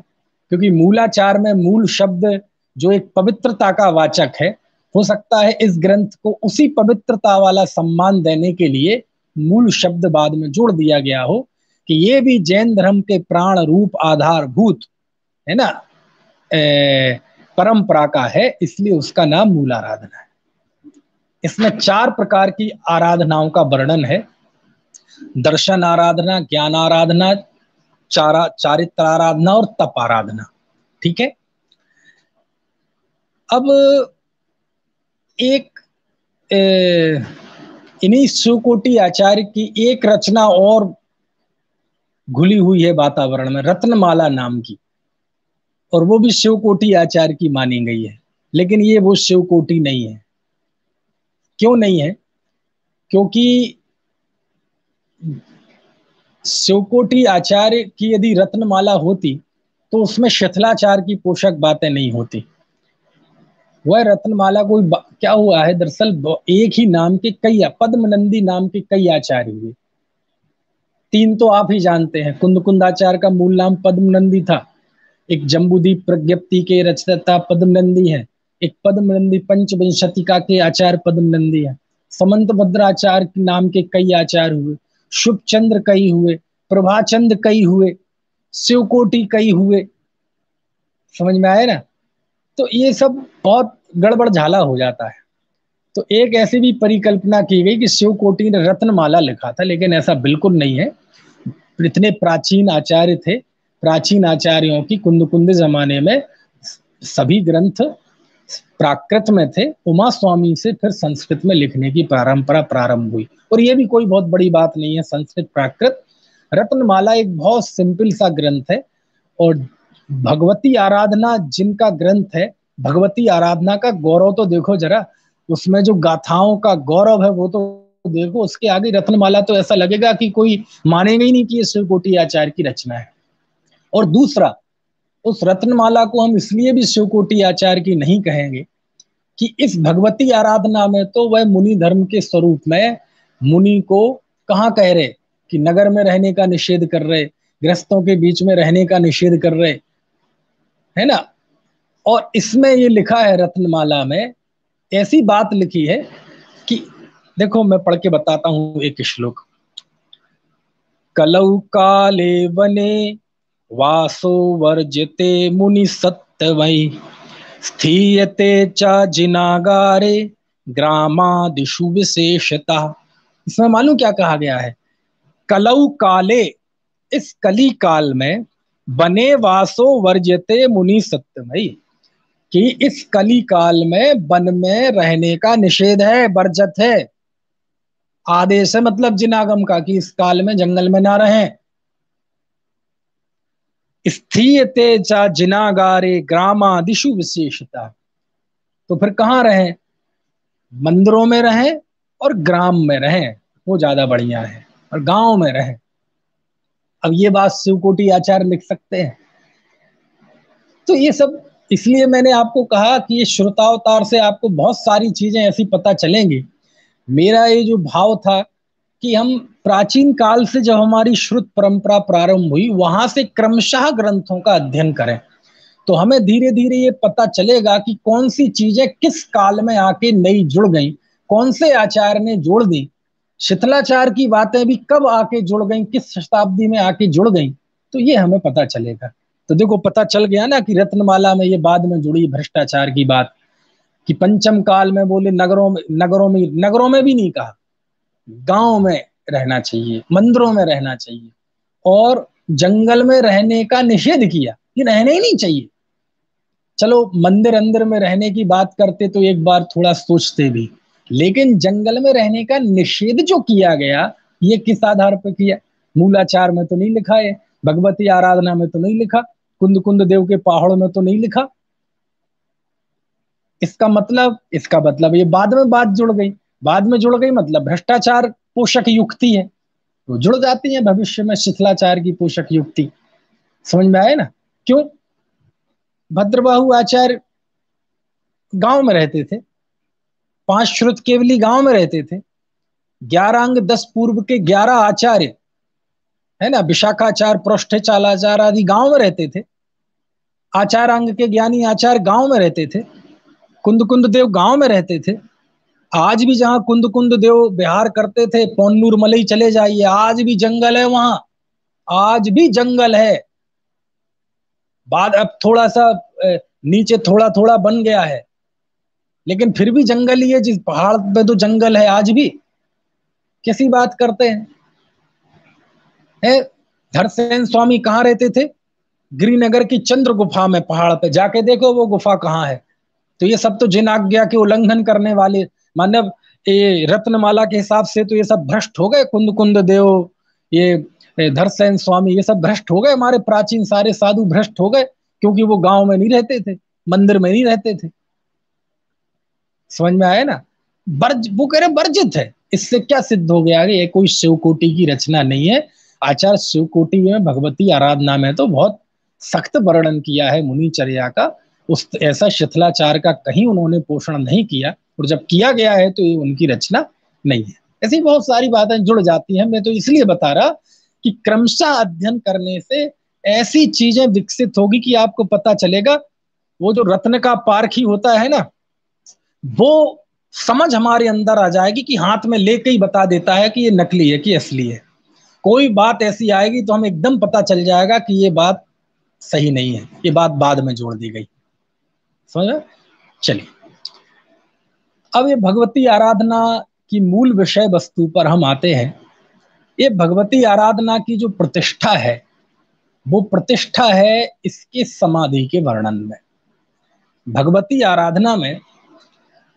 क्योंकि मूलाचार में मूल शब्द जो एक पवित्रता का वाचक है, हो सकता है इस ग्रंथ को उसी पवित्रता वाला सम्मान देने के लिए मूल शब्द बाद में जोड़ दिया गया हो कि ये भी जैन धर्म के प्राण रूप आधारभूत, है ना, परंपरा का है, इसलिए उसका नाम मूल आराधना है। इसमें 4 प्रकार की आराधनाओं का वर्णन है: दर्शन आराधना, ज्ञान आराधना, चारित्र आराधना और तप आराधना। ठीक है। अब एक इन्हीं शिवकोटि आचार्य की एक रचना और घुली हुई है वातावरण में, रत्नमाला नाम की, और वो भी शिवकोटि आचार्य की मानी गई है। लेकिन ये वो शिवकोटि नहीं है। क्यों नहीं है? क्योंकि शिवकोटि आचार्य की यदि रत्नमाला होती तो उसमें शिथिलाचार की पोषक बातें नहीं होती। वह रत्नमाला कोई क्या हुआ है, दरअसल एक ही नाम के कई, पद्मनंदी नाम के कई आचार्य हुए। 3 तो आप ही जानते हैं। कुंदकुंदाचार्य का मूल नाम पद्मनंदी था, एक जम्बूदीप प्रज्ञप्ति के रचयिता पद्मनंदी है, एक पद्मनंदी पंचविंशतिका के आचार्य पद्मनंदी है। समंत भद्राचार्य के नाम के कई आचार्य हुए, शुभचंद्र कई हुए, प्रभाचंद कई हुए, शिवकोटि कई हुए। समझ में आया ना। तो ये सब बहुत गड़बड़ झाला हो जाता है। तो एक ऐसी भी परिकल्पना की गई कि शिवकोटि ने रत्नमाला लिखा था, लेकिन ऐसा बिल्कुल नहीं है। इतने प्राचीन आचार्य थे, प्राचीन आचार्यों की कुंद जमाने में सभी ग्रंथ प्राकृत में थे। उमा स्वामी से फिर संस्कृत में लिखने की परंपरा प्रारंभ हुई, और ये भी कोई बहुत बड़ी बात नहीं है। संस्कृत प्राकृत, रत्नमाला एक बहुत सिंपल सा ग्रंथ है। और भगवती आराधना जिनका ग्रंथ है, भगवती आराधना का गौरव तो देखो जरा, उसमें जो गाथाओं का गौरव है वो तो देखो। उसके आगे रत्नमाला तो ऐसा लगेगा कि कोई मानेगा ही नहीं कि ये शिवकोटि आचार्य की रचना है। और दूसरा, उस रत्नमाला को हम इसलिए भी शिवकोटि आचार्य की नहीं कहेंगे कि इस भगवती आराधना में तो वह मुनि धर्म के स्वरूप में मुनि को कहाँ कह रहे कि नगर में रहने का निषेध कर रहे, गृहस्थों के बीच में रहने का निषेध कर रहे, है ना। और इसमें ये लिखा है रत्नमाला में, ऐसी बात लिखी है कि देखो मैं पढ़ के बताता हूं एक श्लोक। कलौ काले वने वासो वर्जते मुनि सत्तवै स्थीयते च जिनागारे ग्रामादिषु विशेषता। इसमें मालूम क्या कहा गया है? कलौ काले, इस कली काल में, बने वासो वर्ज्यते मुनि सत्यमयी, कि इस कली काल में वन में रहने का निषेध है, वर्जत है। आदेश है मतलब जिनागम का, कि इस काल में जंगल में ना रहें। स्थीयते च जिनागारे ग्रामादिषु विशेषता, तो फिर कहाँ रहें? मंदिरों में रहें और ग्राम में रहें, वो ज्यादा बढ़िया है, और गांव में रहें। अब ये बात शिवकोटि आचार्य लिख सकते हैं। तो ये सब इसलिए मैंने आपको कहा कि ये श्रोतावतार से आपको बहुत सारी चीजें ऐसी पता चलेंगी। मेरा ये जो भाव था कि हम प्राचीन काल से जब हमारी श्रुत परंपरा प्रारंभ हुई, वहां से क्रमशः ग्रंथों का अध्ययन करें, तो हमें धीरे धीरे ये पता चलेगा कि कौन सी चीजें किस काल में आके नई जुड़ गई, कौन से आचार्य ने जोड़ दी। शिथिलाचार्य की बातें भी कब आके जुड़ गई, किस शताब्दी में आके जुड़ गई, तो ये हमें पता चलेगा। तो देखो पता चल गया ना कि रत्नमाला में ये बाद में जुड़ी भ्रष्टाचार की बात, कि पंचम काल में बोले नगरों में भी नहीं कहा, गांव में रहना चाहिए, मंदिरों में रहना चाहिए, और जंगल में रहने का निषेध किया, कि रहना ही नहीं चाहिए। चलो मंदिर अंदर में रहने की बात करते तो एक बार थोड़ा सोचते भी, लेकिन जंगल में रहने का निषेध जो किया गया, ये किस आधार पर किया? मूलाचार में तो नहीं लिखा है, भगवती आराधना में तो नहीं लिखा, कुंद कुंद देव के पहाड़ों में तो नहीं लिखा। इसका मतलब ये बाद में बात जुड़ गई। बाद में जुड़ गई मतलब भ्रष्टाचार पोषक युक्ति है, तो जुड़ जाती है भविष्य में शिथिलाचार की पोषक युक्ति। समझ में आए ना? क्यों? भद्रबाहु आचार्य गांव में रहते थे, 5 श्रुत केवली गांव में रहते थे, 11 अंग 10 पूर्व के 11 आचार्य है ना, विशाखाचार्य पृष्ठाचार्य आदि गांव में रहते थे। आचार अंग के ज्ञानी आचार्य गांव में रहते थे, कुंद कुंद देव गांव में रहते थे। आज भी जहां कुंद कुंद देव विहार करते थे, पोन्नूर मलई चले जाइए, आज भी जंगल है वहां, आज भी जंगल है। बाद अब थोड़ा सा नीचे थोड़ा थोड़ा बन गया है, लेकिन फिर भी जंगल ही है। जिस पहाड़ पे तो जंगल है आज भी। कैसी बात करते हैं? धरसेन स्वामी कहाँ रहते थे? गिरिनगर की चंद्र गुफा में, पहाड़ पे जाके देखो वो गुफा कहाँ है। तो ये सब तो जिन आज्ञा के उल्लंघन करने वाले, मानव ये रत्नमाला के हिसाब से तो ये सब भ्रष्ट हो गए। कुंद कुंद देव, ये धरसेन स्वामी, ये सब भ्रष्ट हो गए। हमारे प्राचीन सारे साधु भ्रष्ट हो गए, क्योंकि वो गांव में नहीं रहते थे, मंदिर में नहीं रहते थे। समझ में आया ना? वो कह रहे वर्जित है। इससे क्या सिद्ध हो गया कि ये कोई शिवकोटि की रचना नहीं है। आचार्य शिवकोटि में भगवती आराधना में तो बहुत सख्त वर्णन किया है मुनिचर्या का। उस ऐसा शिथिलाचार का कहीं उन्होंने पोषण नहीं किया, और जब किया गया है तो ये उनकी रचना नहीं है। ऐसी बहुत सारी बातें जुड़ जाती हैं। मैं तो इसलिए बता रहा कि क्रमशः अध्ययन करने से ऐसी चीजें विकसित होगी कि आपको पता चलेगा। वो जो रत्न का पारखी होता है ना, वो समझ हमारे अंदर आ जाएगी कि हाथ में लेके ही बता देता है कि ये नकली है कि असली है। कोई बात ऐसी आएगी तो हमें एकदम पता चल जाएगा कि ये बात सही नहीं है, ये बात बाद में जोड़ दी गई। समझ? चलिए, अब ये भगवती आराधना की मूल विषय वस्तु पर हम आते हैं। ये भगवती आराधना की जो प्रतिष्ठा है, वो प्रतिष्ठा है इसके समाधि के वर्णन में। भगवती आराधना में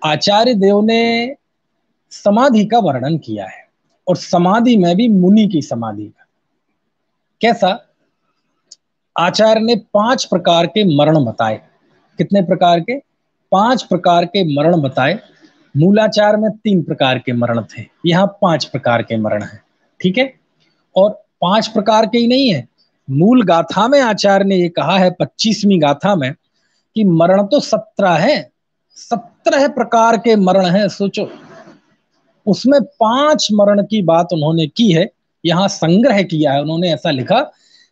आचार्य देव ने समाधि का वर्णन किया है, और समाधि में भी मुनि की समाधि का। कैसा? आचार्य ने 5 प्रकार के मरण बताए। कितने प्रकार के? 5 प्रकार के मरण बताए। मूलाचार में 3 प्रकार के मरण थे, यहाँ 5 प्रकार के मरण हैं। ठीक है? और 5 प्रकार के ही नहीं है, मूल गाथा में आचार्य ने ये कहा है, 25वीं गाथा में, कि मरण तो 17 है, 17 प्रकार के मरण हैं। सोचो, उसमें 5 मरण की बात उन्होंने की है, यहाँ संग्रह किया है। उन्होंने ऐसा लिखा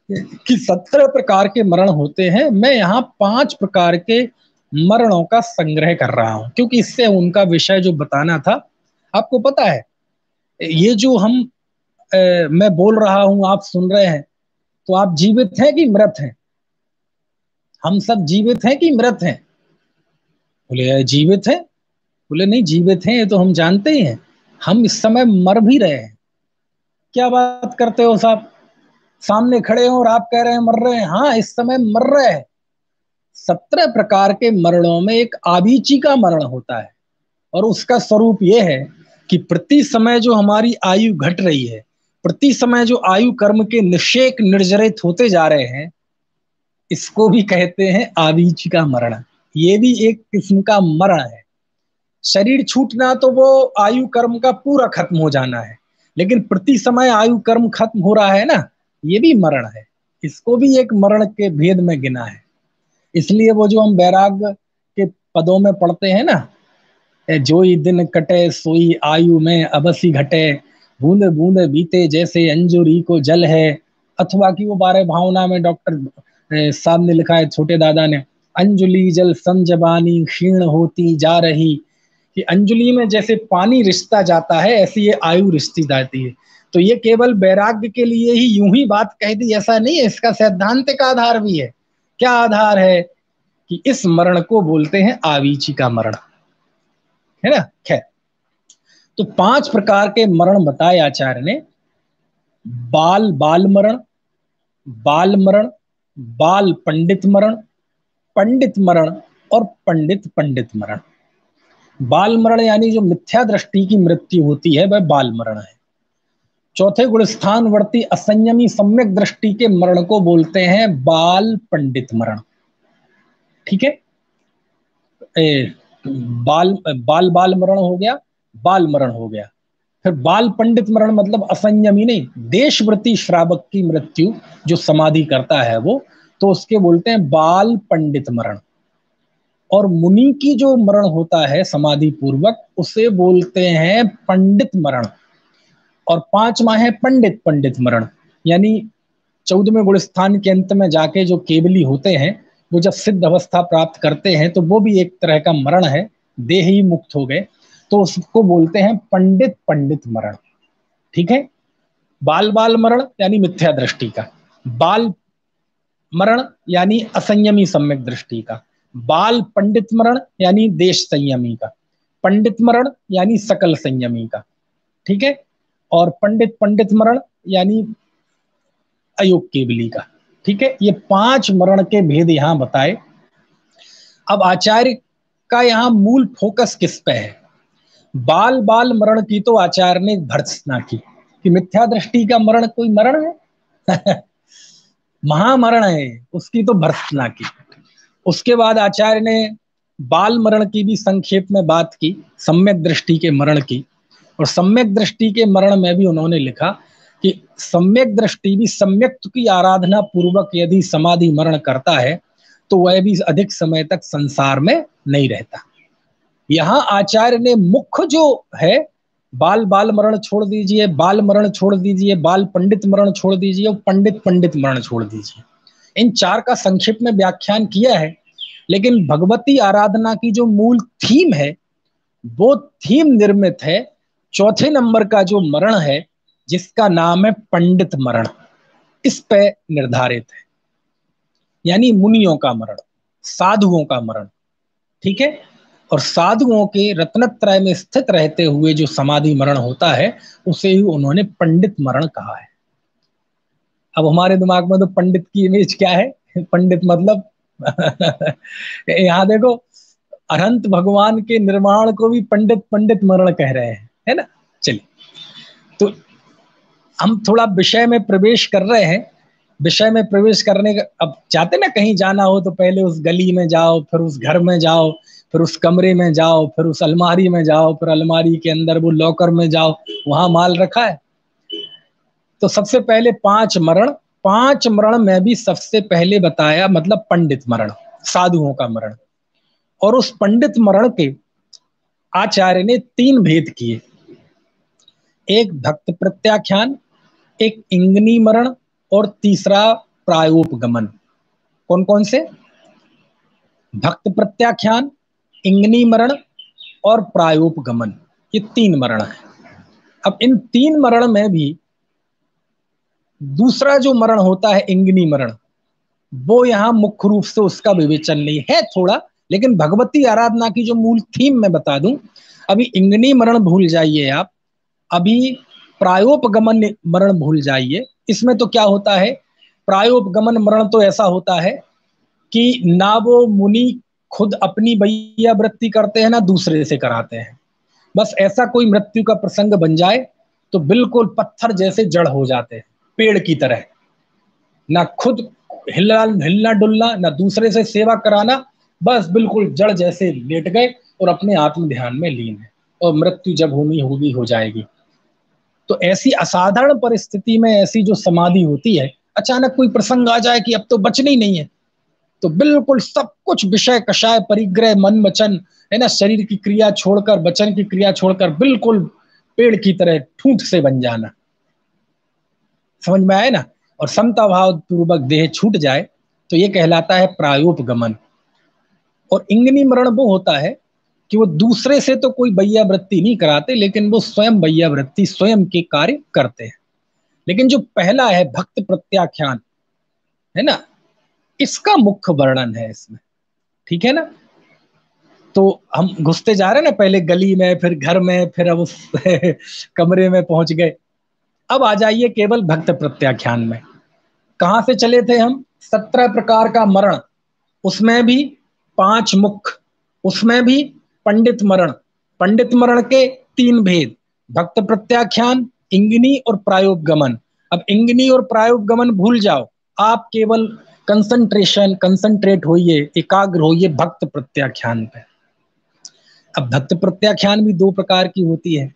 कि 17 प्रकार के मरण होते हैं, मैं यहाँ 5 प्रकार के मरणों का संग्रह कर रहा हूं, क्योंकि इससे उनका विषय जो बताना था। आपको पता है, ये जो मैं बोल रहा हूं, आप सुन रहे हैं, तो आप जीवित हैं कि मृत हैं? हम सब जीवित हैं कि मृत हैं? बोले जीवित हैं। बोले नहीं, जीवित हैं ये तो हम जानते ही हैं, हम इस समय मर भी रहे हैं। क्या बात करते हो साहब, सामने खड़े हो और आप कह रहे हैं मर रहे हैं? हाँ, इस समय मर रहे हैं। 17 प्रकार के मरणों में एक आबीची का मरण होता है, और उसका स्वरूप यह है कि प्रति समय जो हमारी आयु घट रही है, प्रति समय जो आयु कर्म के निषेक निर्जरित होते जा रहे हैं, इसको भी कहते हैं आबीची का मरण। ये भी एक किस्म का मरण है। शरीर छूटना तो वो आयु कर्म का पूरा खत्म हो जाना है, लेकिन प्रति समय आयु कर्म खत्म हो रहा है ना, ये भी मरण है। इसको भी एक मरण के भेद में गिना है। इसलिए वो जो हम वैराग्य के पदों में पढ़ते हैं ना, जोई दिन कटे सोई आयु में अबसी घटे, बूंदे बूंदे बीते जैसे अंजुरी को जल है। अथवा कि वो 12 भावना में डॉक्टर साहब ने लिखा है, छोटे दादा ने, अंजुली जल संजबानी क्षीण होती जा रही, कि अंजुली में जैसे पानी रिश्ता जाता है, ऐसी ये आयु रिश्ती जाती है। तो ये केवल वैराग्य के लिए ही यूं ही बात कह दी ऐसा नहीं है, इसका सैद्धांतिक आधार भी है। क्या आधार है? कि इस मरण को बोलते हैं आवीची का मरण, है ना। खैर, तो 5 प्रकार के मरण बताए आचार्य ने। बाल बाल मरण, बाल मरण, बाल पंडित मरण, पंडित मरण और पंडित पंडित मरण। बाल मरण यानी जो मिथ्या दृष्टि की मृत्यु होती है, वह बाल मरण है। चौथे गुण स्थान वर्ती असंयमी सम्यक दृष्टि के मरण को बोलते हैं बाल पंडित मरण। ठीक है, बाल बाल बाल मरण हो गया, बाल मरण हो गया। फिर बाल पंडित मरण मतलब असंयमी नहीं, देशव्रती श्रावक की मृत्यु जो समाधि करता है वो, तो उसके बोलते हैं बाल पंडित मरण। और मुनि की जो मरण होता है समाधि पूर्वक, उसे बोलते हैं पंडित मरण। और 5वां है पंडित पंडित मरण, यानी 14वें गुण स्थान के अंत में जाके जो केवली होते हैं, वो जब सिद्ध अवस्था प्राप्त करते हैं, तो वो भी एक तरह का मरण है, देह ही मुक्त हो गए, तो उसको बोलते हैं पंडित पंडित मरण। ठीक है, बाल बाल मरण यानी मिथ्या दृष्टि का, बाल मरण यानी असंयमी सम्यक दृष्टि का, बाल पंडित मरण यानी देश संयमी का, पंडित मरण यानी सकल संयमी का। ठीक है, और पंडित पंडित मरण यानी अयोग केवली का। ठीक है, ये 5 मरण के भेद यहां बताए। अब आचार्य का यहां मूल फोकस किस पे है? बाल बाल मरण की तो आचार्य ने भर्त्सना की कि मिथ्या दृष्टि का मरण कोई मरण है? महामरण है, उसकी तो भर्त्सना की। उसके बाद आचार्य ने बाल मरण की भी संक्षेप में बात की, सम्यक दृष्टि के मरण की। और सम्यक दृष्टि के मरण में भी उन्होंने लिखा कि सम्यक दृष्टि भी सम्यक्त की आराधना पूर्वक यदि समाधि मरण करता है, तो वह भी अधिक समय तक संसार में नहीं रहता। यहां आचार्य ने मुख्य जो है, बाल बाल मरण छोड़ दीजिए, बाल मरण छोड़ दीजिए, बाल पंडित मरण छोड़ दीजिए, और पंडित पंडित मरण छोड़ दीजिए, इन 4 का संक्षिप्त में व्याख्यान किया है। लेकिन भगवती आराधना की जो मूल थीम है, वो थीम निर्मित है चौथे नंबर का जो मरण है, जिसका नाम है पंडित मरण, इस पे निर्धारित है, यानी मुनियों का मरण, साधुओं का मरण। ठीक है, और साधुओं के रत्नत्रय में स्थित रहते हुए जो समाधि मरण होता है, उसे ही उन्होंने पंडित मरण कहा है। अब हमारे दिमाग में तो पंडित की इमेज क्या है? पंडित मतलब यहाँ देखो, अनंत भगवान के निर्माण को भी पंडित पंडित मरण कह रहे हैं, है ना। चलिए, तो हम थोड़ा विषय में प्रवेश कर रहे हैं। विषय में प्रवेश करने का, अब चाहते ना कहीं जाना हो तो पहले उस गली में जाओ, फिर उस घर में जाओ, फिर उस कमरे में जाओ, फिर उस अलमारी में जाओ, फिर अलमारी के अंदर वो लॉकर में जाओ, वहां माल रखा है। तो सबसे पहले 5 मरण, 5 मरण में भी सबसे पहले बताया मतलब पंडित मरण, साधुओं का मरण। और उस पंडित मरण के आचार्य ने 3 भेद किए, एक भक्त प्रत्याख्यान, एक इंगनी मरण, और तीसरा प्रायोपगमन। कौन कौन से? भक्त प्रत्याख्यान, इंगनी मरण और प्रायोपगमन, ये 3 मरण है। अब इन 3 मरण में भी दूसरा जो मरण होता है इंगनी मरण, वो यहां मुख्य रूप से उसका विवेचन नहीं है थोड़ा, लेकिन भगवती आराधना की जो मूल थीम मैं बता दूं, अभी इंगनी मरण भूल जाइए आप, अभी प्रायोपगमन मरण भूल जाइए। इसमें तो क्या होता है, प्रायोपगमन मरण तो ऐसा होता है कि ना वो मुनि खुद अपनी बैया वृत्ति करते हैं ना दूसरे से कराते हैं। बस ऐसा कोई मृत्यु का प्रसंग बन जाए तो बिल्कुल पत्थर जैसे जड़ हो जाते हैं, पेड़ की तरह, ना खुद हिलना हिलना डुलना, ना दूसरे से सेवा कराना, बस बिल्कुल जड़ जैसे लेट गए और अपने आत्म ध्यान में लीन है, और मृत्यु जब होनी होगी हो जाएगी। तो ऐसी असाधारण परिस्थिति में ऐसी जो समाधि होती है, अचानक कोई प्रसंग आ जाए कि अब तो बचना ही नहीं है, तो बिल्कुल सब कुछ विषय कषाय परिग्रह मन वचन है ना, शरीर की क्रिया छोड़कर वचन की क्रिया छोड़कर बिल्कुल पेड़ की तरह ठूंठ से बन जाना। समझ में आए ना? और समता भाव पूर्वक देह छूट जाए तो ये कहलाता है प्रायोपगमन। और इंगनी मरण वो होता है कि वो दूसरे से तो कोई बैया वृत्ति नहीं कराते, लेकिन वो स्वयं बैया वृत्ति स्वयं के कार्य करते हैं। लेकिन जो पहला है भक्त प्रत्याख्यान, है ना, इसका मुख्य वर्णन है इसमें, ठीक है ना। तो हम घुसते जा रहे हैं ना, पहले गली में, फिर घर में, फिर अब उस कमरे में पहुंच गए। अब आ जाइए केवल भक्त प्रत्याख्यान में। कहां से चले थे हम? 17 प्रकार का मरण, उसमें भी 5 मुख्य, उसमें भी पंडित मरण, पंडित मरण के 3 भेद, भक्त प्रत्याख्यान, इंगिनी और प्रायोपगमन। अब इंगिनी और प्रायोपगमन भूल जाओ, आप केवल कंसंट्रेट होइए, एकाग्र होइए भक्त प्रत्याख्यान पे। अब भक्त प्रत्याख्यान भी 2 प्रकार की होती है,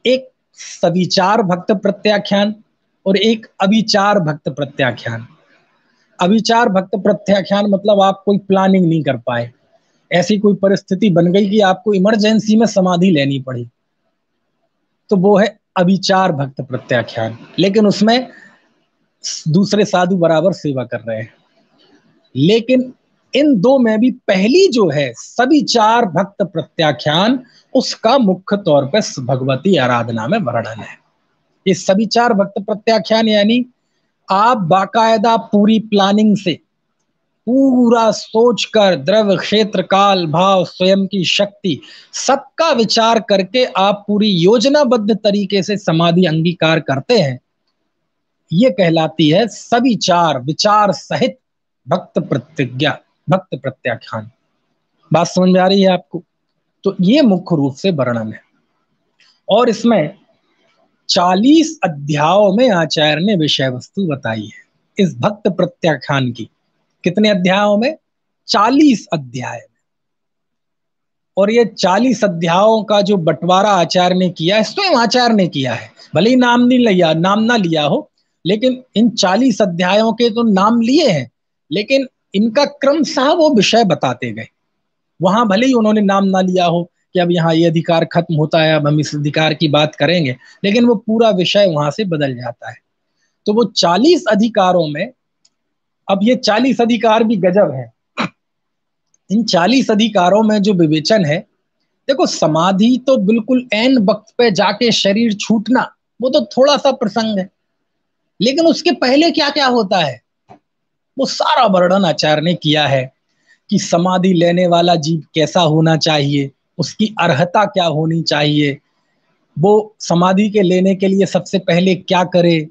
एक सविचार भक्त प्रत्याख्यान और एक अविचार भक्त प्रत्याख्यान। अविचार भक्त प्रत्याख्यान मतलब आप कोई प्लानिंग नहीं कर पाए, ऐसी कोई परिस्थिति बन गई कि आपको इमरजेंसी में समाधि लेनी पड़ी, तो वो है अविचार भक्त प्रत्याख्यान। लेकिन उसमें दूसरे साधु बराबर सेवा कर रहे हैं। लेकिन इन 2 में भी पहली जो है सविचार भक्त प्रत्याख्यान, उसका मुख्य तौर पर भगवती आराधना में वर्णन है। ये सविचार भक्त प्रत्याख्यान यानी आप बाकायदा पूरी प्लानिंग से, पूरा सोचकर, द्रव्य क्षेत्र काल भाव स्वयं की शक्ति सबका विचार करके आप पूरी योजनाबद्ध तरीके से समाधि अंगीकार करते हैं, ये कहलाती है सविचार, विचार सहित भक्त प्रतिज्ञा, भक्त प्रत्याख्यान। बात समझ में आ रही है आपको? तो ये मुख्य रूप से वर्णन है। और इसमें 40 अध्यायों में आचार्य ने विषय वस्तु बताई है इस भक्त प्रत्याख्यान की। कितने अध्यायों में? 40 अध्याय। और ये 40 अध्यायों का जो बंटवारा आचार्य ने किया है, स्वयं आचार्य ने किया है, भले ही नाम नहीं लिया, नाम ना लिया हो, लेकिन इन 40 अध्यायों के तो नाम लिए हैं, लेकिन इनका क्रमशः वो विषय बताते गए। वहां भले ही उन्होंने नाम ना लिया हो कि अब यहाँ ये अधिकार खत्म होता है, अब हम इस अधिकार की बात करेंगे, लेकिन वो पूरा विषय वहां से बदल जाता है। तो वो 40 अधिकारों में, अब ये 40 अधिकार भी गजब है। इन 40 अधिकारों में जो विवेचन है, देखो समाधि तो बिल्कुल ऐन वक्त पे जाके शरीर छूटना, वो तो थोड़ा सा प्रसंग है, लेकिन उसके पहले क्या क्या होता है वो सारा वर्णन आचार्य ने किया है कि समाधि लेने वाला जीव कैसा होना चाहिए, उसकी अर्हता क्या होनी चाहिए, वो समाधि के लेने के लिए सबसे पहले क्या करे,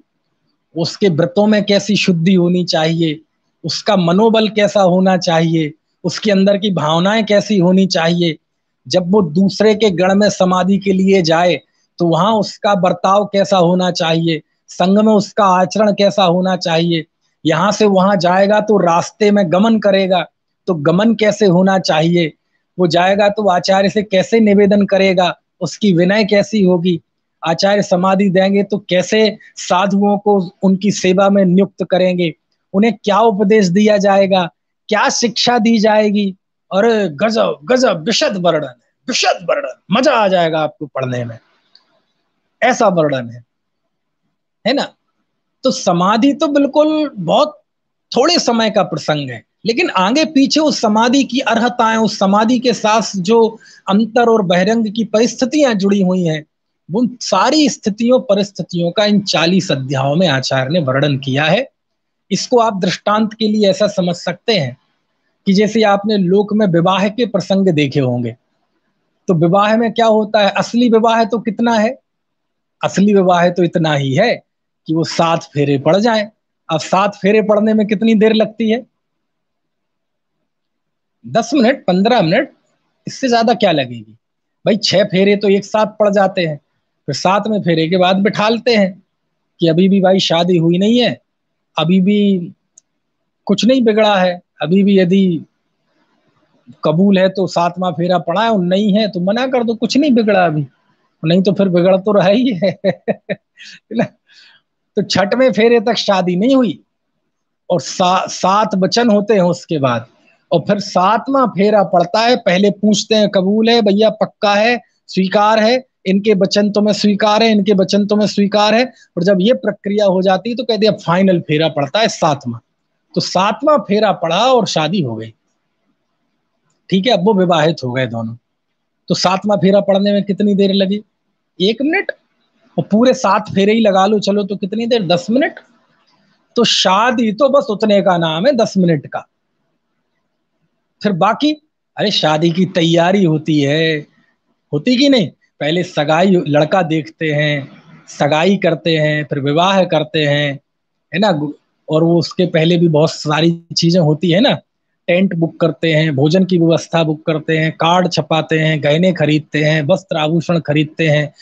उसके व्रतों में कैसी शुद्धि होनी चाहिए, उसका मनोबल कैसा होना चाहिए, उसके अंदर की भावनाएं कैसी होनी चाहिए। जब वो दूसरे के गण में समाधि के लिए जाए तो वहां उसका बर्ताव कैसा होना चाहिए, संग में उसका आचरण कैसा होना चाहिए। यहाँ से वहां जाएगा तो रास्ते में गमन करेगा, तो गमन कैसे होना चाहिए, वो जाएगा तो आचार्य से कैसे निवेदन करेगा, उसकी विनय कैसी होगी, आचार्य समाधि देंगे तो कैसे साधुओं को उनकी सेवा में नियुक्त करेंगे, उन्हें क्या उपदेश दिया जाएगा, क्या शिक्षा दी जाएगी। और गजब गजब विशद वर्णन है, विशद वर्णन, मजा आ जाएगा आपको पढ़ने में, ऐसा वर्णन है ना। तो समाधि तो बिल्कुल बहुत थोड़े समय का प्रसंग है, लेकिन आगे पीछे उस समाधि की अर्हताएं, उस समाधि के साथ जो अंतर और बहिरंग की परिस्थितियां जुड़ी हुई हैं, उन सारी स्थितियों परिस्थितियों का इन 40 अध्यायों में आचार्य ने वर्णन किया है। इसको आप दृष्टांत के लिए ऐसा समझ सकते हैं कि जैसे आपने लोक में विवाह के प्रसंग देखे होंगे, तो विवाह में क्या होता है, असली विवाह तो कितना है, असली विवाह तो इतना ही है कि वो 7 फेरे पड़ जाए। अब 7 फेरे पड़ने में कितनी देर लगती है, 10 मिनट 15 मिनट, इससे ज्यादा क्या लगेगी भाई। 6 फेरे तो एक साथ पड़ जाते हैं, फिर 7वें फेरे के बाद बिठालते हैं कि अभी भी भाई शादी हुई नहीं है, अभी भी कुछ नहीं बिगड़ा है, अभी भी यदि कबूल है तो 7वां फेरा पड़ा है, और नहीं है तो मना कर दो, कुछ नहीं बिगड़ा अभी, नहीं तो फिर बिगड़ तो रहा ही है। तो 6वें फेरे तक शादी नहीं हुई, और 7 वचन होते हैं उसके बाद, और फिर 7वां फेरा पड़ता है, पहले पूछते हैं कबूल है भैया, पक्का है, स्वीकार है, इनके वचन तुम्हें स्वीकार है, इनके वचन तुम्हें स्वीकार है। और जब ये प्रक्रिया हो जाती है तो कहते हैं फाइनल फेरा पड़ता है 7वां। तो 7वां फेरा पड़ा और शादी हो गई, ठीक है, अब वो विवाहित हो गए दोनों। तो 7वां फेरा पड़ने में कितनी देर लगी, 1 मिनट, और पूरे 7 फेरे ही लगा लो चलो तो कितनी देर, 10 मिनट। तो शादी तो बस उतने का नाम है, 10 मिनट का। फिर बाकी, अरे शादी की तैयारी होती है, होती कि नहीं, पहले सगाई, लड़का देखते हैं, सगाई करते हैं, फिर विवाह करते हैं, है ना। और वो उसके पहले भी बहुत सारी चीजें होती है ना, टेंट बुक करते हैं, भोजन की व्यवस्था बुक करते हैं, कार्ड छपाते हैं, गहने खरीदते हैं, वस्त्र आभूषण खरीदते हैं,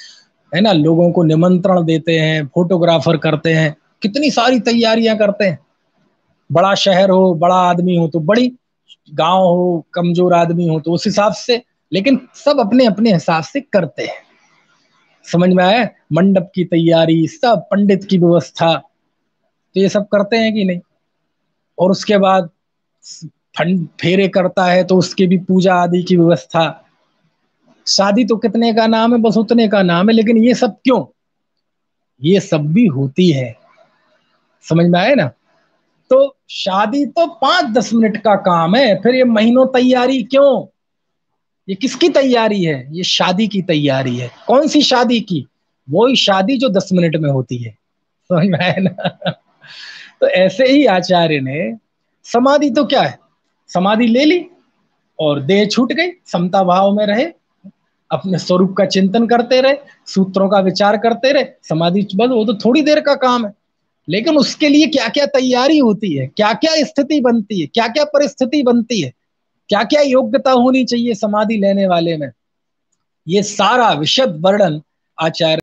है ना, लोगों को निमंत्रण देते हैं, फोटोग्राफर करते हैं, कितनी सारी तैयारियां करते हैं। बड़ा शहर हो, बड़ा आदमी हो तो बड़ी, गांव हो, कमजोर आदमी हो तो उस हिसाब से, लेकिन सब अपने अपने हिसाब से करते हैं। समझ में आया, मंडप की तैयारी, सब पंडित की व्यवस्था, तो ये सब करते हैं कि नहीं। और उसके बाद फंड फेरे करता है तो उसके भी पूजा आदि की व्यवस्था। शादी तो कितने का नाम है, बस उतने का नाम है, लेकिन ये सब क्यों, ये सब भी होती है। समझ में आया ना। तो शादी तो 5-10 मिनट का काम है, फिर ये महीनों तैयारी क्यों, ये किसकी तैयारी है, ये शादी की तैयारी है। कौन सी शादी की, वही शादी जो 10 मिनट में होती है। समझ में आया ना। तो ऐसे ही आचार्य ने, समाधि तो क्या है, समाधि ले ली और देह छूट गई, समता भाव में रहे, अपने स्वरूप का चिंतन करते रहे, सूत्रों का विचार करते रहे, समाधि बस वो तो थोड़ी देर का काम है। लेकिन उसके लिए क्या क्या तैयारी होती है, क्या क्या स्थिति बनती है, क्या क्या परिस्थिति बनती है, क्या क्या योग्यता होनी चाहिए समाधि लेने वाले में, ये सारा विशद वर्णन आचार्य